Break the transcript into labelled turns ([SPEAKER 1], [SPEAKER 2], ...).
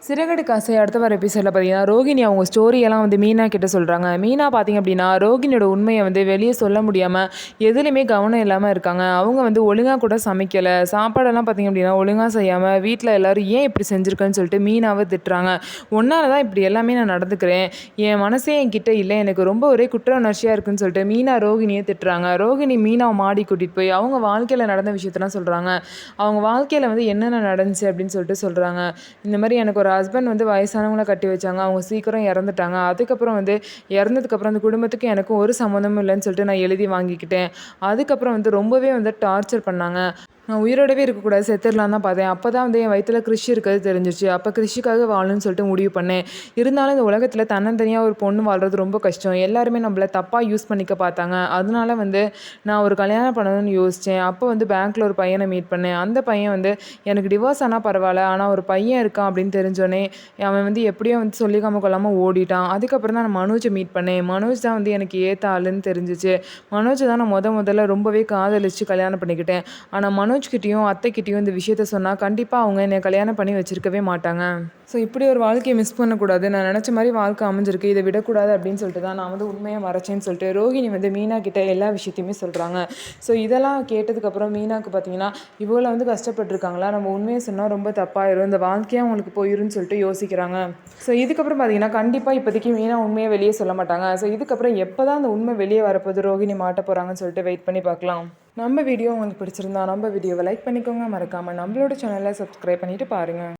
[SPEAKER 1] சிறகடி காசை அடுத்த வர எபிசோடில் பார்த்தீங்கன்னா ரோகிணி அவங்க ஸ்டோரியெல்லாம் வந்து மீனா கிட்ட சொல்கிறாங்க. மீனா பார்த்தீங்க அப்படின்னா ரோகிணியோட உண்மையை வந்து வெளியே சொல்ல முடியாமல் எதுலேயுமே கவனம் இல்லாமல் இருக்காங்க. அவங்க வந்து ஒழுங்காக கூட சமைக்கலை, சாப்பாடெல்லாம் பார்த்தீங்க அப்படின்னா ஒழுங்காக செய்யாமல் வீட்டில் எல்லோரும் ஏன் இப்படி செஞ்சுருக்கேன்னு சொல்லிட்டு மீனாவை திட்டுறாங்க. ஒன்றால் தான் இப்படி எல்லாமே நான் நடந்துக்கிறேன், என் மனசே என்கிட்ட இல்லை, எனக்கு ரொம்ப ஒரே குற்ற உணர்ச்சியாக இருக்குன்னு சொல்லிட்டு மீனா ரோகிணியை திட்டுறாங்க. ரோகிணி மீனாவை மாடி கூட்டிகிட்டு போய் அவங்க வாழ்க்கையில் நடந்த விஷயத்தெல்லாம் சொல்கிறாங்க. அவங்க வாழ்க்கையில் வந்து என்னென்ன நடந்துச்சு அப்படின்னு சொல்லிட்டு சொல்கிறாங்க. இந்த மாதிரி எனக்கு ஒரு ஹஸ்பண்ட் வந்து வயசானவங்கள கட்டி வச்சாங்க, அவங்க சீக்கிரம் இறந்துட்டாங்க. அதுக்கப்புறம் வந்து இறந்ததுக்கப்புறம் அந்த குடும்பத்துக்கு எனக்கும் ஒரு சம்மந்தமும் இல்லைன்னு சொல்லிட்டு நான் எழுதி வாங்கிக்கிட்டேன். அதுக்கப்புறம் வந்து ரொம்பவே வந்து டார்ச்சர் பண்ணாங்க. நான் உயிரோடவே இருக்கக்கூடாது, செத்துடலாம் தான் பார்த்தேன். அப்போ தான் வந்து என் வயிற்றில் கிறிஷ் இருக்கிறது தெரிஞ்சிச்சு. அப்போ கிறிஷுக்காக வாழணும்னு சொல்லிட்டு முடிவு பண்ணேன். இருந்தாலும் இந்த உலகத்தில் தன்னந்தனியாக ஒரு பொண்ணு வாழ்கிறது ரொம்ப கஷ்டம். எல்லாருமே நம்மளை தப்பாக யூஸ் பண்ணிக்க பார்த்தாங்க. அதனால வந்து நான் ஒரு கல்யாணம் பண்ணணும்னு யோசித்தேன். அப்போ வந்து பேங்க்கில் ஒரு பையனை மீட் பண்ணேன். அந்த பையன் வந்து எனக்கு டிவோர்ஸ் ஆனால் பரவாயில்ல, ஆனால் ஒரு பையன் இருக்கான் அப்படின்னு தெரிஞ்சோடனே அவன் வந்து எப்படியோ வந்து சொல்லிக்காம கொள்ளாமல் ஓடிட்டான். அதுக்கப்புறம் தான் நான் மனோஜை மீட் பண்ணேன். மனோஜ் தான் வந்து எனக்கு ஏற்ற ஆளுன்னு தெரிஞ்சிச்சு. மனோஜை தான் நான் முதல்ல ரொம்பவே காதலிச்சு கல்யாணம் பண்ணிக்கிட்டேன். ஆனால் மனோஜ்கிட்டேயும் அத்தைக்கிட்டேயும் இந்த விஷயத்த சொன்னால் கண்டிப்பாக அவங்க என்னை கல்யாணம் பண்ணி வச்சுருக்கவே மாட்டாங்க. ஸோ இப்படி ஒரு வாழ்க்கையை மிஸ் பண்ணக்கூடாது, நான் நினச்ச மாதிரி வாழ்க்கை அமைஞ்சிருக்கு, இதை விடக்கூடாது அப்படின்னு சொல்லிட்டு தான் நான் வந்து உண்மையாக மறைச்சேன்னு சொல்லிட்டு ரோகிணி வந்து மீனா கிட்ட எல்லா விஷயத்தையுமே சொல்கிறாங்க. ஸோ இதெல்லாம் கேட்டதுக்கப்புறம் மீனாவுக்கு பார்த்தீங்கன்னா இவ்வளோ வந்து கஷ்டப்பட்டுருக்காங்களா, நம்ம உண்மையை சொன்னால் ரொம்ப தப்பாயிரும், இந்த வாழ்க்கையாக அவங்களுக்கு போயிருன்னு சொல்லிட்டு யோசிக்கிறாங்க. ஸோ இதுக்கப்புறம் பார்த்தீங்கன்னா கண்டிப்பாக இப்போதைக்கு மீனா உண்மையை வெளியே சொல்ல மாட்டாங்க. ஸோ இதுக்கப்புறம் எப்போ தான் அந்த உண்மை வெளியே வரப்போது, ரோகிணி மாட்ட போகிறாங்கன்னு சொல்லிட்டு வெயிட் பண்ணி பார்க்கலாம். நம்ம வீடியோ உங்களுக்கு பிடிச்சிருந்தா நம்ம வீடியோவை லைக் பண்ணிக்கோங்க, மறக்காமல் நம்மளோட சேனலை சப்ஸ்கிரைப் பண்ணிவிட்டு பாருங்கள்.